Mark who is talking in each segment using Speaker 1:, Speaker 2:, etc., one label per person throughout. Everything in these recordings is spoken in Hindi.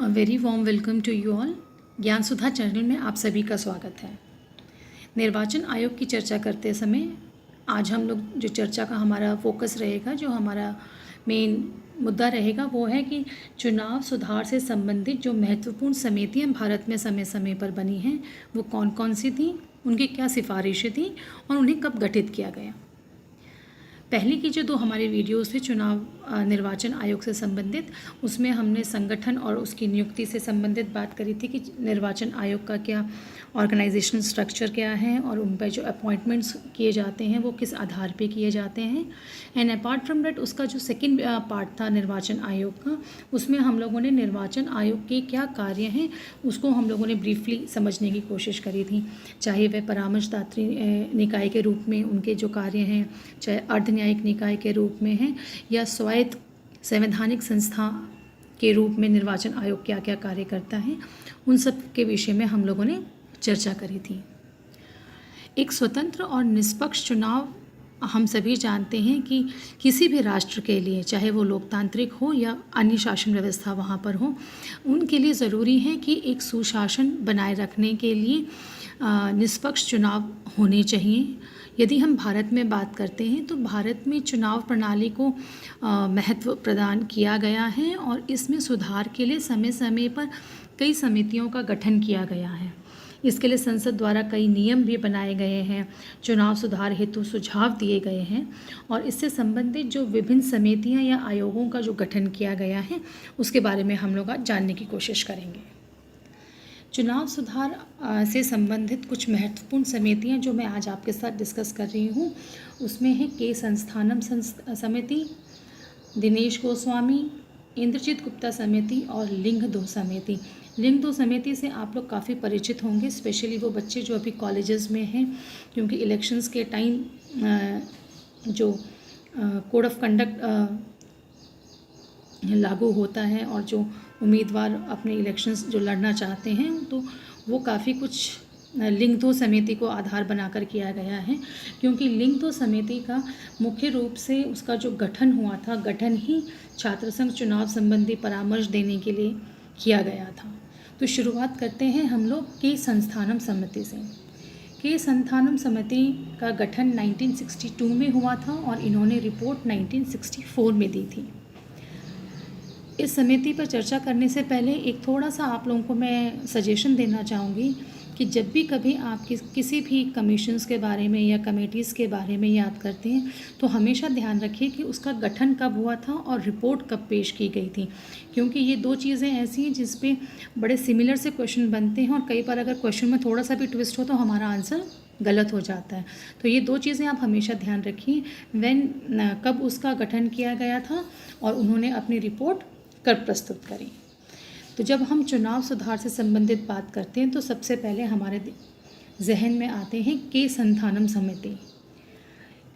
Speaker 1: Very warm welcome to you all. Gyan Sudha channel में आप सभी का स्वागत है। निर्वाचन आयोग की चर्चा करते समय आज हम लोग जो चर्चा का हमारा फोकस रहेगा, जो हमारा मेन मुद्दा रहेगा, वो है कि चुनाव सुधार से संबंधित जो महत्वपूर्ण समितियां भारत में समय समय पर बनी हैं वो कौन कौन सी थी, उनकी क्या सिफारिशें थी और उन्हें कब गठित किया गया। पहले की जो दो हमारे वीडियोस थे चुनाव निर्वाचन आयोग से संबंधित, उसमें हमने संगठन और उसकी नियुक्ति से संबंधित बात करी थी कि निर्वाचन आयोग का क्या ऑर्गेनाइजेशनल स्ट्रक्चर क्या है और उन पर जो अपॉइंटमेंट्स किए जाते हैं वो किस आधार पे किए जाते हैं। एंड अपार्ट फ्रॉम दैट उसका जो सेकंड पार्ट था निर्वाचन आयोग का, उसमें हम लोगों ने निर्वाचन आयोग के क्या कार्य हैं उसको हम लोगों ने ब्रीफली समझने की कोशिश करी थी। चाहे वह परामर्शदात्री निकाय के रूप में उनके जो कार्य हैं, चाहे अर्ध न्यायिक निकाय के रूप में हैं, या स्वायत्त संवैधानिक संस्था के रूप में निर्वाचन आयोग क्या क्या कार्य करता है, उन सब के विषय में हम लोगों ने चर्चा करी थी। एक स्वतंत्र और निष्पक्ष चुनाव हम सभी जानते हैं कि किसी भी राष्ट्र के लिए, चाहे वो लोकतांत्रिक हो या अन्य शासन व्यवस्था वहाँ पर हो, उनके लिए ज़रूरी है कि एक सुशासन बनाए रखने के लिए निष्पक्ष चुनाव होने चाहिए। यदि हम भारत में बात करते हैं तो भारत में चुनाव प्रणाली को महत्व प्रदान किया गया है और इसमें सुधार के लिए समय समय पर कई समितियों का गठन किया गया है। इसके लिए संसद द्वारा कई नियम भी बनाए गए हैं, चुनाव सुधार हेतु सुझाव दिए गए हैं और इससे संबंधित जो विभिन्न समितियां या आयोगों का जो गठन किया गया है उसके बारे में हम लोग आज जानने की कोशिश करेंगे। चुनाव सुधार से संबंधित कुछ महत्वपूर्ण समितियां जो मैं आज आपके साथ डिस्कस कर रही हूँ, उसमें है के संस्थानम समिति, दिनेश गोस्वामी, इंद्रजीत गुप्ता समिति और लिंग 2 समिति। लिंग 2 समिति से आप लोग काफ़ी परिचित होंगे, स्पेशली वो बच्चे जो अभी कॉलेजेस में हैं, क्योंकि इलेक्शंस के टाइम जो कोड ऑफ कंडक्ट लागू होता है और जो उम्मीदवार अपने इलेक्शंस जो लड़ना चाहते हैं तो वो काफ़ी कुछ लिंग 2 समिति को आधार बनाकर किया गया है, क्योंकि लिंग 2 समिति का मुख्य रूप से उसका जो गठन हुआ था, गठन ही छात्र संघ चुनाव संबंधी परामर्श देने के लिए किया गया था। तो शुरुआत करते हैं हम लोग के संस्थानम समिति से। के संस्थानम समिति का गठन 1962 में हुआ था और इन्होंने रिपोर्ट 1964 में दी थी। इस समिति पर चर्चा करने से पहले एक थोड़ा सा आप लोगों को मैं सजेशन देना चाहूँगी कि जब भी कभी आप किसी भी कमीशंस के बारे में या कमेटीज़ के बारे में याद करते हैं तो हमेशा ध्यान रखिए कि उसका गठन कब हुआ था और रिपोर्ट कब पेश की गई थी, क्योंकि ये दो चीज़ें ऐसी हैं जिस पे बड़े सिमिलर से क्वेश्चन बनते हैं और कई बार अगर क्वेश्चन में थोड़ा सा भी ट्विस्ट हो तो हमारा आंसर गलत हो जाता है। तो ये दो चीज़ें आप हमेशा ध्यान रखिए, कब उसका गठन किया गया था और उन्होंने अपनी रिपोर्ट कब प्रस्तुत करी। तो जब हम चुनाव सुधार से संबंधित बात करते हैं तो सबसे पहले हमारे जहन में आते हैं के संस्थानम समिति।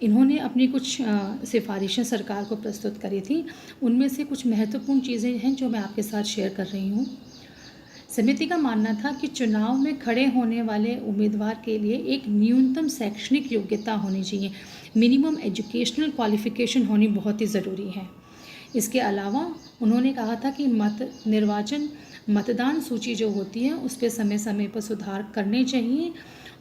Speaker 1: इन्होंने अपनी कुछ सिफारिशें सरकार को प्रस्तुत करी थी, उनमें से कुछ महत्वपूर्ण चीज़ें हैं जो मैं आपके साथ शेयर कर रही हूँ। समिति का मानना था कि चुनाव में खड़े होने वाले उम्मीदवार के लिए एक न्यूनतम शैक्षणिक योग्यता होनी चाहिए, मिनिमम एजुकेशनल क्वालिफिकेशन होनी बहुत ही ज़रूरी है। इसके अलावा उन्होंने कहा था कि मतदान सूची जो होती है उस पर समय समय पर सुधार करने चाहिए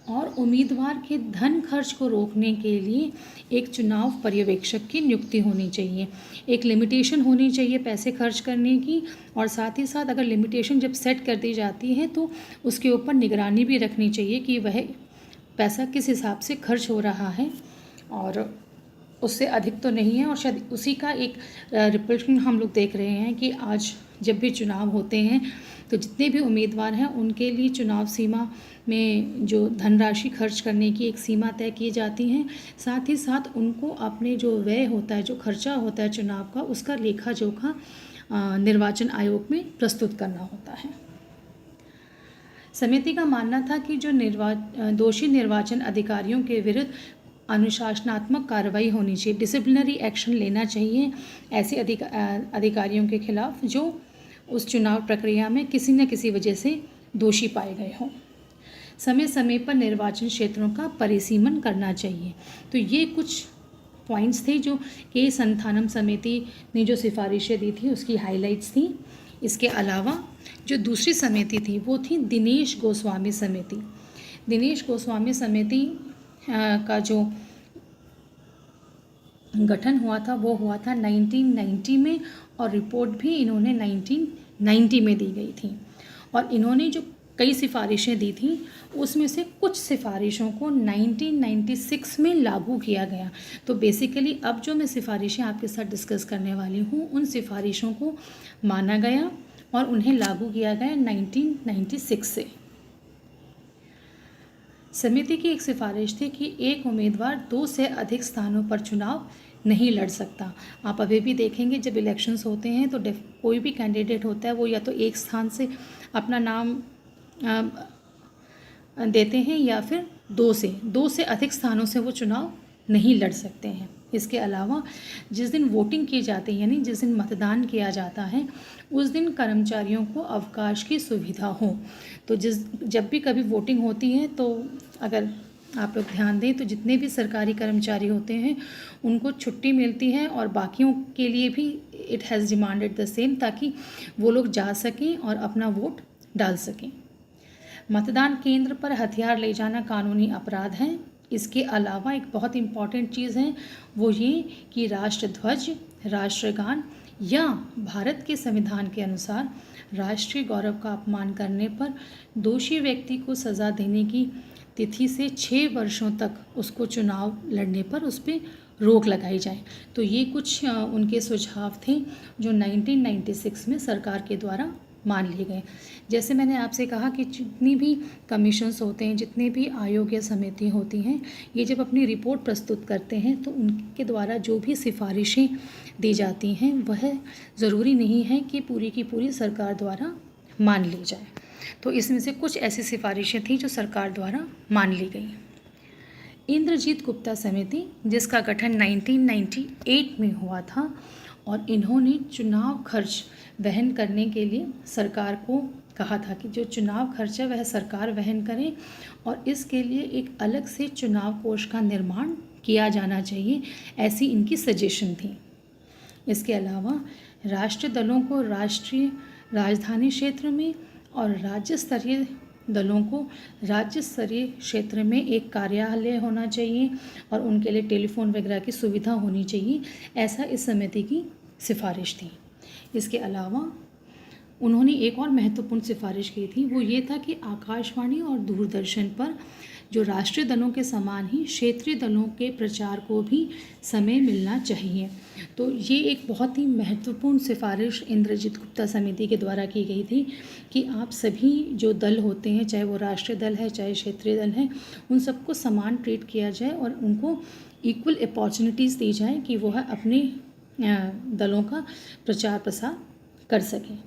Speaker 1: और उम्मीदवार के धन खर्च को रोकने के लिए एक चुनाव पर्यवेक्षक की नियुक्ति होनी चाहिए। एक लिमिटेशन होनी चाहिए पैसे खर्च करने की और साथ ही साथ अगर लिमिटेशन जब सेट कर दी जाती है तो उसके ऊपर निगरानी भी रखनी चाहिए कि वह पैसा किस हिसाब से खर्च हो रहा है और उससे अधिक तो नहीं है। और शायद उसी का एक रिफ्लेक्शन हम लोग देख रहे हैं कि आज जब भी चुनाव होते हैं तो जितने भी उम्मीदवार हैं उनके लिए चुनाव सीमा में जो धनराशि खर्च करने की एक सीमा तय की जाती है, साथ ही साथ उनको अपने जो व्यय होता है, जो खर्चा होता है चुनाव का, उसका लेखा जोखा निर्वाचन आयोग में प्रस्तुत करना होता है। समिति का मानना था कि जो दोषी निर्वाचन अधिकारियों के विरुद्ध अनुशासनात्मक कार्रवाई होनी चाहिए, डिसिप्लिनरी एक्शन लेना चाहिए ऐसे अधिकारियों के खिलाफ जो उस चुनाव प्रक्रिया में किसी न किसी वजह से दोषी पाए गए हों। समय समय पर निर्वाचन क्षेत्रों का परिसीमन करना चाहिए। तो ये कुछ पॉइंट्स थे जो के संस्थानम समिति ने जो सिफारिशें दी थी उसकी हाइलाइट्स थी। इसके अलावा जो दूसरी समिति थी वो थी दिनेश गोस्वामी समिति। दिनेश गोस्वामी समिति का जो गठन हुआ था वो हुआ था 1990 में, और रिपोर्ट भी इन्होंने 1990 में दी गई थी। और इन्होंने जो कई सिफारिशें दी थी उसमें से कुछ सिफारिशों को 1996 में लागू किया गया। तो बेसिकली अब जो मैं सिफारिशें आपके साथ डिस्कस करने वाली हूँ उन सिफारिशों को माना गया और उन्हें लागू किया गया 1996 से। समिति की एक सिफारिश थी कि एक उम्मीदवार 2 से अधिक स्थानों पर चुनाव नहीं लड़ सकता। आप अभी भी देखेंगे जब इलेक्शंस होते हैं तो कोई भी कैंडिडेट होता है वो या तो एक स्थान से अपना नाम देते हैं या फिर 2 से अधिक स्थानों से वो चुनाव नहीं लड़ सकते हैं। इसके अलावा जिस दिन वोटिंग की जाती है, यानी जिस दिन मतदान किया जाता है, उस दिन कर्मचारियों को अवकाश की सुविधा हो। तो जब भी कभी वोटिंग होती है तो अगर आप लोग ध्यान दें तो जितने भी सरकारी कर्मचारी होते हैं उनको छुट्टी मिलती है, और बाकियों के लिए भी it has demanded the same, ताकि वो लोग जा सकें और अपना वोट डाल सकें। मतदान केंद्र पर हथियार ले जाना कानूनी अपराध है। इसके अलावा एक बहुत इम्पॉर्टेंट चीज़ है वो ये कि राष्ट्रध्वज, राष्ट्रगान या भारत के संविधान के अनुसार राष्ट्रीय गौरव का अपमान करने पर दोषी व्यक्ति को सज़ा देने की तिथि से 6 वर्षों तक उसको चुनाव लड़ने पर उस पर रोक लगाई जाए। तो ये कुछ उनके सुझाव थे जो 1996 में सरकार के द्वारा मान लिए गए। जैसे मैंने आपसे कहा कि जितनी भी कमीशंस होते हैं, जितनी भी आयोग या समिति होती हैं, ये जब अपनी रिपोर्ट प्रस्तुत करते हैं तो उनके द्वारा जो भी सिफारिशें दी जाती हैं वह ज़रूरी नहीं है कि पूरी की पूरी सरकार द्वारा मान ली जाए। तो इसमें से कुछ ऐसी सिफारिशें थी जो सरकार द्वारा मान ली गई। इंद्रजीत गुप्ता समिति, जिसका गठन 1998 में हुआ था, और इन्होंने चुनाव खर्च वहन करने के लिए सरकार को कहा था कि जो चुनाव खर्च है वह सरकार वहन करे, और इसके लिए एक अलग से चुनाव कोष का निर्माण किया जाना चाहिए, ऐसी इनकी सजेशन थी। इसके अलावा राष्ट्रीय दलों को राष्ट्रीय राजधानी क्षेत्र में और राज्य स्तरीय दलों को राज्य स्तरीय क्षेत्र में एक कार्यालय होना चाहिए और उनके लिए टेलीफोन वगैरह की सुविधा होनी चाहिए, ऐसा इस समिति की सिफारिश थी। इसके अलावा उन्होंने एक और महत्वपूर्ण सिफारिश की थी, वो ये था कि आकाशवाणी और दूरदर्शन पर जो राष्ट्रीय दलों के समान ही क्षेत्रीय दलों के प्रचार को भी समय मिलना चाहिए। तो ये एक बहुत ही महत्वपूर्ण सिफारिश इंद्रजीत गुप्ता समिति के द्वारा की गई थी कि आप सभी जो दल होते हैं, चाहे वो राष्ट्रीय दल है चाहे क्षेत्रीय दल है, उन सबको समान ट्रीट किया जाए और उनको इक्वल अपॉर्चुनिटीज़ दी जाए कि वह अपने दलों का प्रचार प्रसार कर सकें।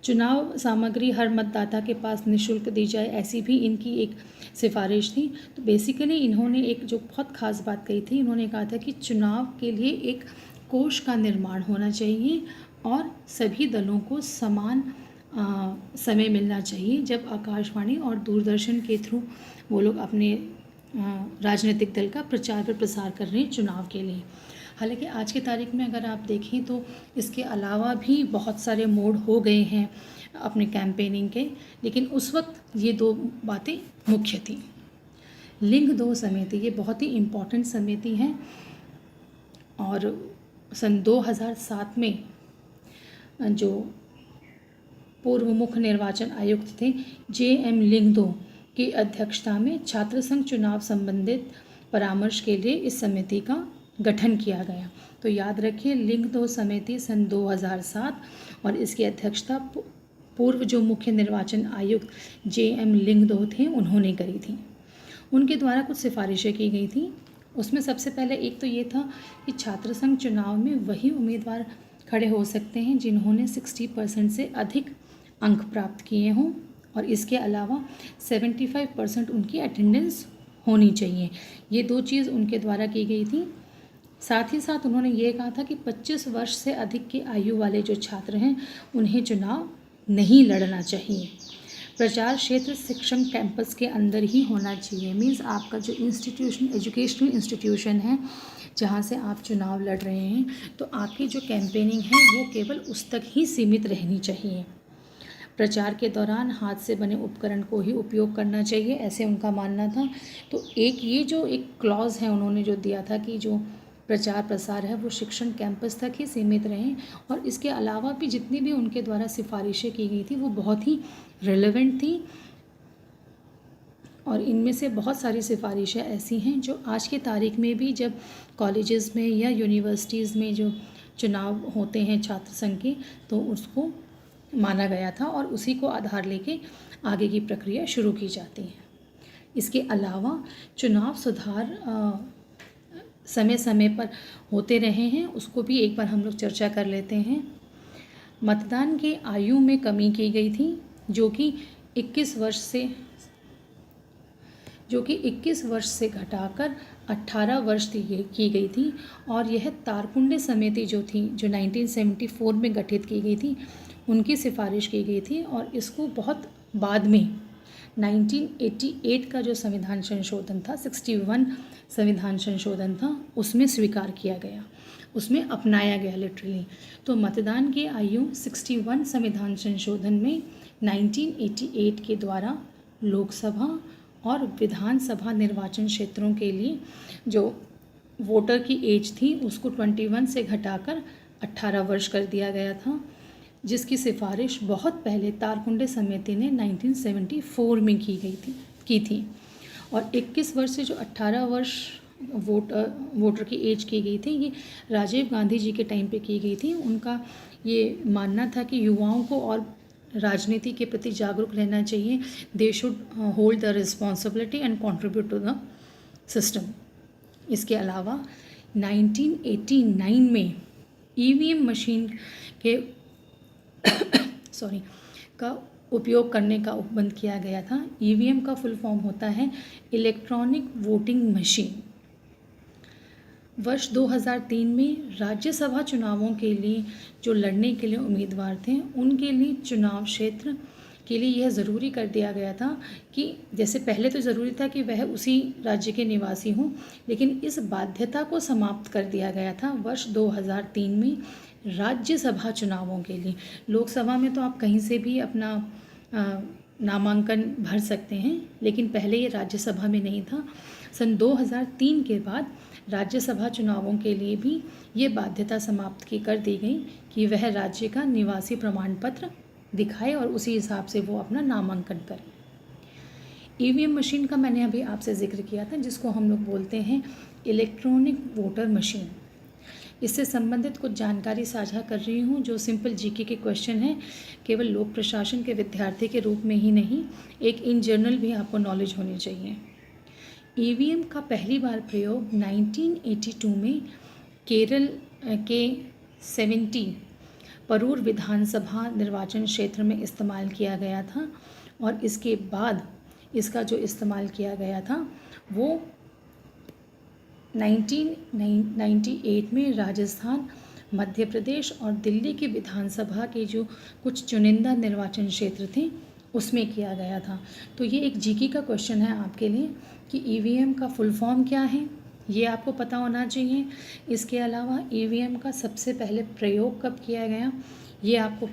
Speaker 1: चुनाव सामग्री हर मतदाता के पास निःशुल्क दी जाए, ऐसी भी इनकी एक सिफारिश थी। तो बेसिकली इन्होंने एक जो बहुत ख़ास बात कही थी, इन्होंने कहा था कि चुनाव के लिए एक कोष का निर्माण होना चाहिए और सभी दलों को समान समय मिलना चाहिए जब आकाशवाणी और दूरदर्शन के थ्रू वो लोग अपने राजनीतिक दल का प्रचार प्रसार कर रहे हैं चुनाव के लिए। हालांकि आज की तारीख में अगर आप देखें तो इसके अलावा भी बहुत सारे मोड हो गए हैं अपने कैंपेनिंग के, लेकिन उस वक्त ये 2 बातें मुख्य थी। लिंग 2 समिति, ये बहुत ही इम्पॉर्टेंट समिति है और सन 2007 में जो पूर्व मुख्य निर्वाचन आयुक्त थे JM लिंग 2 की अध्यक्षता में छात्र संघ चुनाव संबंधित परामर्श के लिए इस समिति का गठन किया गया। तो याद रखिए, लिंग 2 समिति सन 2007 और इसकी अध्यक्षता पूर्व जो मुख्य निर्वाचन आयुक्त JM लिंग 2 थे उन्होंने करी थी। उनके द्वारा कुछ सिफारिशें की गई थी। उसमें सबसे पहले एक तो ये था कि छात्र संघ चुनाव में वही उम्मीदवार खड़े हो सकते हैं जिन्होंने 60% से अधिक अंक प्राप्त किए हों, और इसके अलावा 75% उनकी अटेंडेंस होनी चाहिए। ये 2 चीज़ उनके द्वारा की गई थी। साथ ही साथ उन्होंने ये कहा था कि 25 वर्ष से अधिक की आयु वाले जो छात्र हैं उन्हें चुनाव नहीं लड़ना चाहिए। प्रचार क्षेत्र शिक्षण कैंपस के अंदर ही होना चाहिए। मीन्स आपका जो इंस्टीट्यूशन, एजुकेशनल इंस्टीट्यूशन है जहाँ से आप चुनाव लड़ रहे हैं, तो आपकी जो कैंपेनिंग है वो केवल उस तक ही सीमित रहनी चाहिए। प्रचार के दौरान हाथ से बने उपकरण को ही उपयोग करना चाहिए, ऐसे उनका मानना था। तो एक क्लॉज है उन्होंने जो दिया था कि जो प्रचार प्रसार है वो शिक्षण कैंपस तक ही सीमित रहें, और इसके अलावा भी जितनी भी उनके द्वारा सिफारिशें की गई थी वो बहुत ही रिलेवेंट थी। और इनमें से बहुत सारी सिफारिशें ऐसी हैं जो आज की तारीख में भी जब कॉलेजेस में या यूनिवर्सिटीज़ में जो चुनाव होते हैं छात्र संघ के, तो उसको माना गया था और उसी को आधार लेके आगे की प्रक्रिया शुरू की जाती है। इसके अलावा चुनाव सुधार समय समय पर होते रहे हैं, उसको भी एक बार हम लोग चर्चा कर लेते हैं। मतदान की आयु में कमी की गई थी, जो कि 21 वर्ष से घटाकर 18 वर्ष की गई थी। और यह तारकुंडे समिति जो थी, जो 1974 में गठित की गई थी, उनकी सिफारिश की गई थी। और इसको बहुत बाद में 1988 का जो संविधान संशोधन था, 61 संविधान संशोधन था, उसमें स्वीकार किया गया, उसमें अपनाया गया लिटरली। तो मतदान की आयु 61 संविधान संशोधन में 1988 के द्वारा लोकसभा और विधानसभा निर्वाचन क्षेत्रों के लिए जो वोटर की एज थी उसको 21 से घटाकर 18 वर्ष कर दिया गया था, जिसकी सिफारिश बहुत पहले तारकुंडे समिति ने 1974 में की थी। और 21 वर्ष से जो 18 वर्ष वोटर की एज की गई थी, ये राजीव गांधी जी के टाइम पे की गई थी। उनका ये मानना था कि युवाओं को और राजनीति के प्रति जागरूक रहना चाहिए। They should hold the responsibility and contribute to the system. इसके अलावा 1989 में ईवीएम मशीन के का उपयोग करने का उपबंध किया गया था। ईवीएम का फुल फॉर्म होता है इलेक्ट्रॉनिक वोटिंग मशीन। वर्ष 2003 में राज्यसभा चुनावों के लिए जो लड़ने के लिए उम्मीदवार थे, उनके लिए चुनाव क्षेत्र के लिए यह ज़रूरी कर दिया गया था कि जैसे पहले तो ज़रूरी था कि वह उसी राज्य के निवासी हों, लेकिन इस बाध्यता को समाप्त कर दिया गया था वर्ष 2003 में राज्यसभा चुनावों के लिए। लोकसभा में तो आप कहीं से भी अपना नामांकन भर सकते हैं, लेकिन पहले ये राज्यसभा में नहीं था। सन 2003 के बाद राज्यसभा चुनावों के लिए भी ये बाध्यता समाप्त कर दी गई कि वह राज्य का निवासी प्रमाण पत्र दिखाए और उसी हिसाब से वो अपना नामांकन करें। ईवीएम मशीन का मैंने अभी आपसे जिक्र किया था, जिसको हम लोग बोलते हैं इलेक्ट्रॉनिक वोटर मशीन। इससे संबंधित कुछ जानकारी साझा कर रही हूँ जो सिंपल जीके के क्वेश्चन हैं, केवल लोक प्रशासन के विद्यार्थी के रूप में ही नहीं, एक इन जनरल भी आपको नॉलेज होनी चाहिए। ईवीएम का पहली बार प्रयोग 1982 में केरल के 70 परूर विधानसभा निर्वाचन क्षेत्र में इस्तेमाल किया गया था। और इसके बाद इसका जो इस्तेमाल किया गया था वो 1998 में राजस्थान, मध्य प्रदेश और दिल्ली की विधानसभा के जो कुछ चुनिंदा निर्वाचन क्षेत्र थे उसमें किया गया था। तो ये एक जीके का क्वेश्चन है आपके लिए कि ईवीएम का फुल फॉर्म क्या है, ये आपको पता होना चाहिए। इसके अलावा ईवीएम का सबसे पहले प्रयोग कब किया गया, ये आपको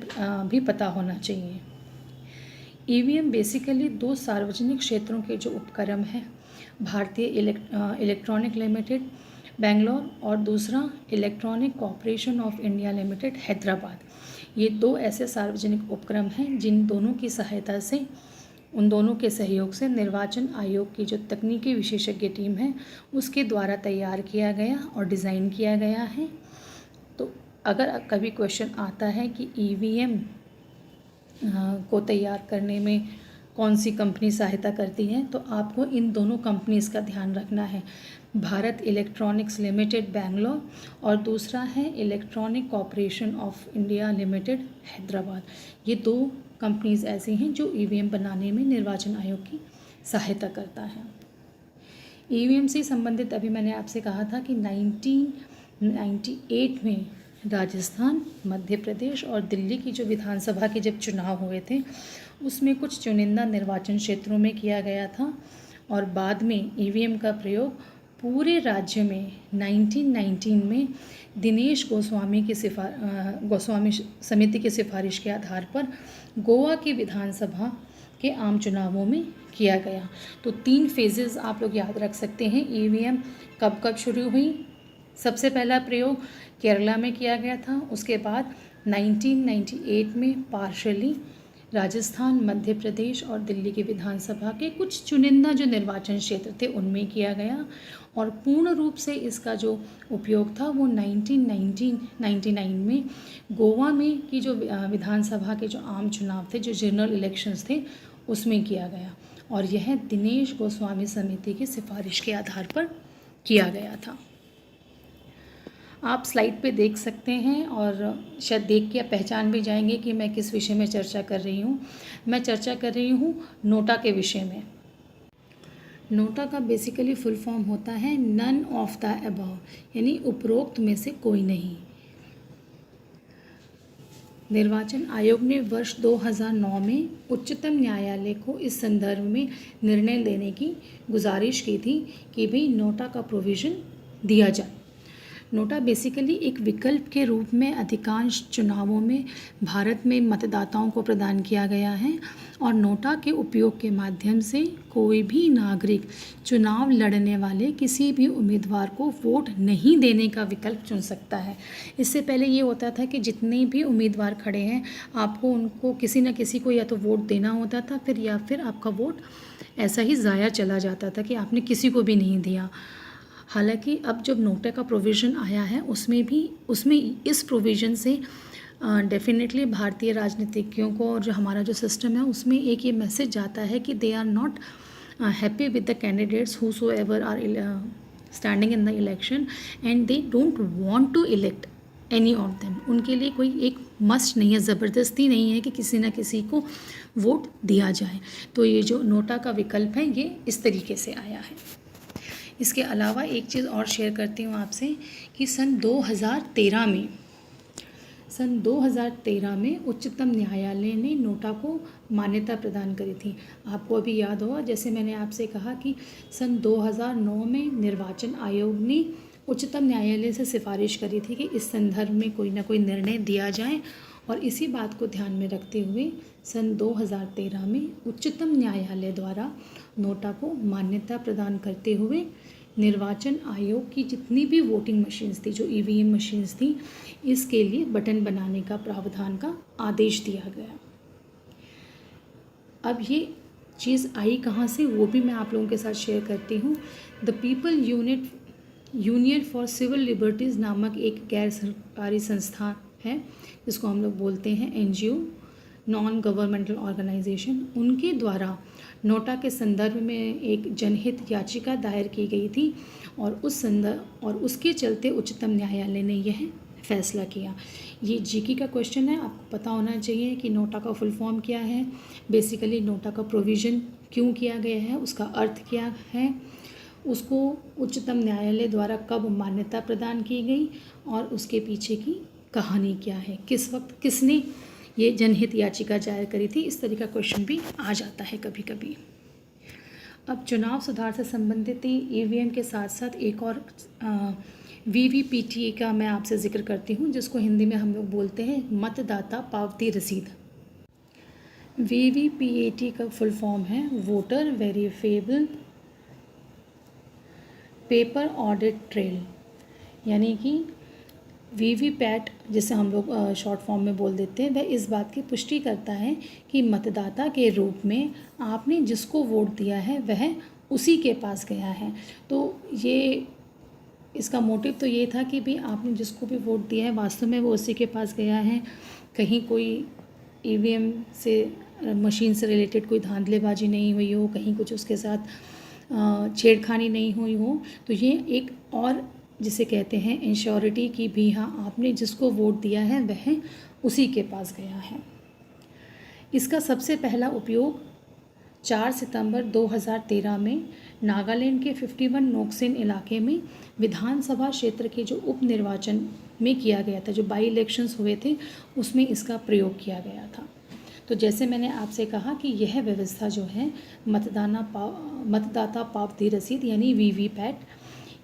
Speaker 1: भी पता होना चाहिए। ईवीएम बेसिकली दो सार्वजनिक क्षेत्रों के जो उपक्रम हैं, भारतीय इलेक्ट्रॉनिक लिमिटेड बेंगलोर और दूसरा electronic corporation of India limited Hyderabad, ये दो ऐसे सार्वजनिक उपक्रम हैं जिन दोनों की सहायता से, उन दोनों के सहयोग से निर्वाचन आयोग की जो तकनीकी विशेषज्ञ टीम है उसके द्वारा तैयार किया गया और डिज़ाइन किया गया है। तो अगर कभी क्वेश्चन आता है कि ईवीएम को तैयार करने में कौन सी कंपनी सहायता करती है, तो आपको इन दोनों कंपनीज़ का ध्यान रखना है। भारत इलेक्ट्रॉनिक्स लिमिटेड बेंगलोर और दूसरा है electronic corporation of India limited Hyderabad. ये दो कंपनीज़ ऐसी हैं जो ईवीएम बनाने में निर्वाचन आयोग की सहायता करता है। ईवीएम से संबंधित अभी मैंने आपसे कहा था कि 1998 में राजस्थान, मध्य प्रदेश और दिल्ली की जो विधानसभा के जब चुनाव हुए थे उसमें कुछ चुनिंदा निर्वाचन क्षेत्रों में किया गया था और बाद में ईवीएम का प्रयोग पूरे राज्य में 1919 में दिनेश गोस्वामी समिति की सिफारिश के आधार पर गोवा की विधानसभा के आम चुनावों में किया गया। तो 3 फेजेस आप लोग याद रख सकते हैं। ईवीएम कब कब शुरू हुई? सबसे पहला प्रयोग केरला में किया गया था, उसके बाद 1998 में पार्शली राजस्थान, मध्य प्रदेश और दिल्ली की विधानसभा के कुछ चुनिंदा जो निर्वाचन क्षेत्र थे उनमें किया गया, और पूर्ण रूप से इसका जो उपयोग था वो 1999 में गोवा में की जो विधानसभा के जो आम चुनाव थे, जो जनरल इलेक्शंस थे, उसमें किया गया, और यह दिनेश गोस्वामी समिति की सिफारिश के आधार पर किया गया था। आप स्लाइड पे देख सकते हैं और शायद देख के आप पहचान भी जाएंगे कि मैं किस विषय में चर्चा कर रही हूँ। मैं चर्चा कर रही हूँ नोटा के विषय में। नोटा का बेसिकली फुल फॉर्म होता है नन ऑफ द अबव, यानी उपरोक्त में से कोई नहीं। निर्वाचन आयोग ने वर्ष 2009 में उच्चतम न्यायालय को इस संदर्भ में निर्णय लेने की गुजारिश की थी कि भी नोटा का प्रोविज़न दिया जाए। नोटा बेसिकली एक विकल्प के रूप में अधिकांश चुनावों में भारत में मतदाताओं को प्रदान किया गया है, और नोटा के उपयोग के माध्यम से कोई भी नागरिक चुनाव लड़ने वाले किसी भी उम्मीदवार को वोट नहीं देने का विकल्प चुन सकता है। इससे पहले ये होता था कि जितने भी उम्मीदवार खड़े हैं आपको उनको किसी न किसी को या तो वोट देना होता था, या फिर आपका वोट ऐसा ही ज़ाया चला जाता था कि आपने किसी को भी नहीं दिया। हालांकि अब जब नोटा का प्रोविज़न आया है उसमें इस प्रोविज़न से डेफिनेटली भारतीय राजनीतिज्ञों को और जो हमारा जो सिस्टम है उसमें एक ये मैसेज जाता है कि they are not happy with the candidates whosoever are standing in the election and they don't want to elect any of them. उनके लिए कोई एक मस्ट नहीं है, ज़बरदस्ती नहीं है कि किसी न किसी को वोट दिया जाए। तो ये जो नोटा का विकल्प है ये इस तरीके से आया है। इसके अलावा एक चीज़ और शेयर करती हूँ आपसे कि सन 2013 में उच्चतम न्यायालय ने नोटा को मान्यता प्रदान करी थी। आपको अभी याद होगा, जैसे मैंने आपसे कहा कि सन 2009 में निर्वाचन आयोग ने उच्चतम न्यायालय से सिफारिश करी थी कि इस संदर्भ में कोई ना कोई निर्णय दिया जाए, और इसी बात को ध्यान में रखते हुए सन 2013 में उच्चतम न्यायालय द्वारा नोटा को मान्यता प्रदान करते हुए निर्वाचन आयोग की जितनी भी वोटिंग मशीन्स थी, जो ईवीएम मशीन्स थी, इसके लिए बटन बनाने का प्रावधान का आदेश दिया गया। अब ये चीज़ आई कहाँ से वो भी मैं आप लोगों के साथ शेयर करती हूँ। The People Union for Civil Liberties नामक एक गैर सरकारी संस्था है जिसको हम लोग बोलते हैं एनजीओ, नॉन गवर्नमेंटल ऑर्गेनाइजेशन, उनके द्वारा नोटा के संदर्भ में एक जनहित याचिका दायर की गई थी, और उसके चलते उच्चतम न्यायालय ने यह फैसला किया। ये जीके का क्वेश्चन है, आपको पता होना चाहिए कि नोटा का फुल फॉर्म क्या है, बेसिकली नोटा का प्रोविज़न क्यों किया गया है, उसका अर्थ क्या है, उसको उच्चतम न्यायालय द्वारा कब मान्यता प्रदान की गई, और उसके पीछे की कहानी क्या है, किस वक्त किसने ये जनहित याचिका जाहिर करी थी। इस तरह का क्वेश्चन भी आ जाता है कभी कभी। अब चुनाव सुधार से संबंधित ईवीएम के साथ साथ एक और वीवीपीटी का मैं आपसे जिक्र करती हूँ, जिसको हिंदी में हम लोग बोलते हैं मतदाता पावती रसीद। वीवीपीएटी का फुल फॉर्म है voter verifiable paper audit trail, यानी कि वीवीपैट जिसे हम लोग शॉर्ट फॉर्म में बोल देते हैं, वह इस बात की पुष्टि करता है कि मतदाता के रूप में आपने जिसको वोट दिया है वह उसी के पास गया है। तो ये इसका मोटिव तो ये था कि भी आपने जिसको भी वोट दिया है वास्तव में वो उसी के पास गया है, कहीं कोई ईवीएम से मशीन से रिलेटेड कोई धांधलेबाजी नहीं हुई हो, कहीं कुछ उसके साथ छेड़खानी नहीं हुई हो। तो ये एक और जिसे कहते हैं इंश्योरिटी की भी, हाँ आपने जिसको वोट दिया है वह उसी के पास गया है। इसका सबसे पहला उपयोग 4 सितंबर 2013 में नागालैंड के 51 नोक्सेन इलाके में विधानसभा क्षेत्र के जो उप निर्वाचन में किया गया था, जो बाई इलेक्शंस हुए थे उसमें इसका प्रयोग किया गया था। तो जैसे मैंने आपसे कहा कि यह व्यवस्था जो है मतदाता पावती रसीद यानी वीवीपैट,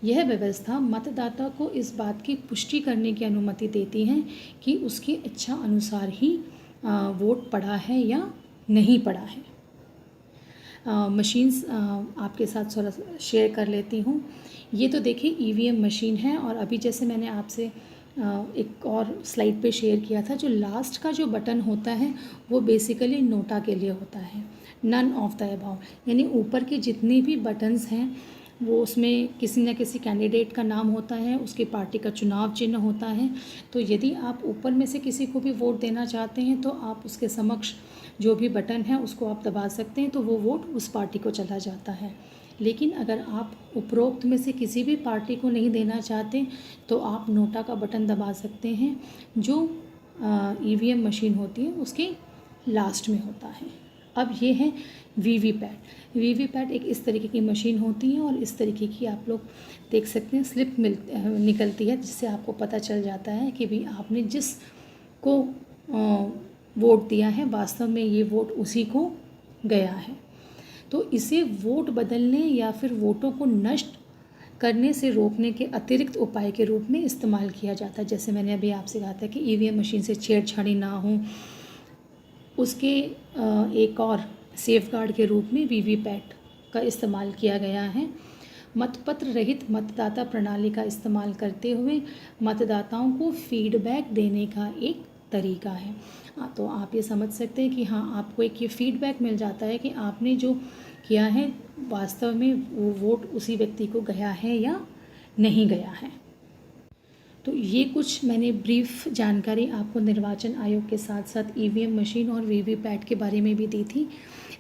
Speaker 1: यह व्यवस्था मतदाता को इस बात की पुष्टि करने की अनुमति देती है कि उसकी इच्छा अनुसार ही वोट पड़ा है या नहीं पड़ा है। मशीन्स आपके साथ थोड़ा शेयर कर लेती हूँ। ये तो देखिए ईवीएम मशीन है, और अभी जैसे मैंने आपसे एक और स्लाइड पे शेयर किया था, जो लास्ट का जो बटन होता है वो बेसिकली नोटा के लिए होता है, नन ऑफ द अबाव, यानी ऊपर के जितने भी बटन्स हैं वो उसमें किसी न किसी कैंडिडेट का नाम होता है, उसकी पार्टी का चुनाव चिन्ह होता है। तो यदि आप ऊपर में से किसी को भी वोट देना चाहते हैं तो आप उसके समक्ष जो भी बटन है उसको आप दबा सकते हैं, तो वो वोट उस पार्टी को चला जाता है। लेकिन अगर आप उपरोक्त में से किसी भी पार्टी को नहीं देना चाहते तो आप नोटा का बटन दबा सकते हैं, जो ईवीएम मशीन होती है उसके लास्ट में होता है। अब ये है वीवीपैट। वीवीपैट एक इस तरीके की मशीन होती है, और इस तरीके की आप लोग देख सकते हैं स्लिप निकलती है, जिससे आपको पता चल जाता है कि भाई आपने जिस को वोट दिया है वास्तव में ये वोट उसी को गया है। तो इसे वोट बदलने या फिर वोटों को नष्ट करने से रोकने के अतिरिक्त उपाय के रूप में इस्तेमाल किया जाता है। जैसे मैंने अभी आपसे कहा था कि ईवीएम मशीन से छेड़छाड़ी ना हो, उसके एक और सेफगार्ड के रूप में वीवीपैट का इस्तेमाल किया गया है। मतपत्र रहित मतदाता प्रणाली का इस्तेमाल करते हुए मतदाताओं को फीडबैक देने का एक तरीका है। तो आप ये समझ सकते हैं कि हाँ, आपको एक ये फीडबैक मिल जाता है कि आपने जो किया है वास्तव में वो वोट उसी व्यक्ति को गया है या नहीं गया है। तो ये कुछ मैंने ब्रीफ जानकारी आपको निर्वाचन आयोग के साथ साथ ईवीएम मशीन और वीवीपैट के बारे में भी दी थी।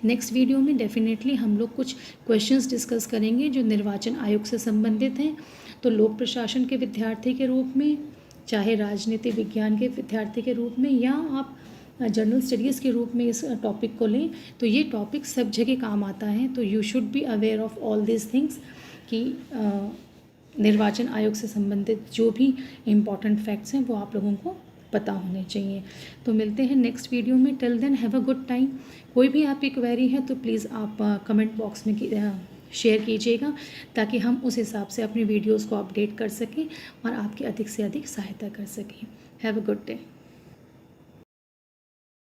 Speaker 1: नेक्स्ट वीडियो में डेफिनेटली हम लोग कुछ क्वेश्चंस डिस्कस करेंगे जो निर्वाचन आयोग से संबंधित हैं। तो लोक प्रशासन के विद्यार्थी के रूप में, चाहे राजनीति विज्ञान के विद्यार्थी के रूप में, या आप जनरल स्टडीज़ के रूप में इस टॉपिक को लें, तो ये टॉपिक सब जगह काम आता है। तो you should be aware of all this things कि निर्वाचन आयोग से संबंधित जो भी इम्पॉर्टेंट फैक्ट्स हैं वो आप लोगों को पता होने चाहिए। तो मिलते हैं नेक्स्ट वीडियो में। Till then have a good time. कोई भी आपकी क्वेरी है तो प्लीज़ आप कमेंट बॉक्स में शेयर कीजिएगा, ताकि हम उस हिसाब से अपनी वीडियोज़ को अपडेट कर सकें और आपकी अधिक से अधिक सहायता कर सकें। Have a good day.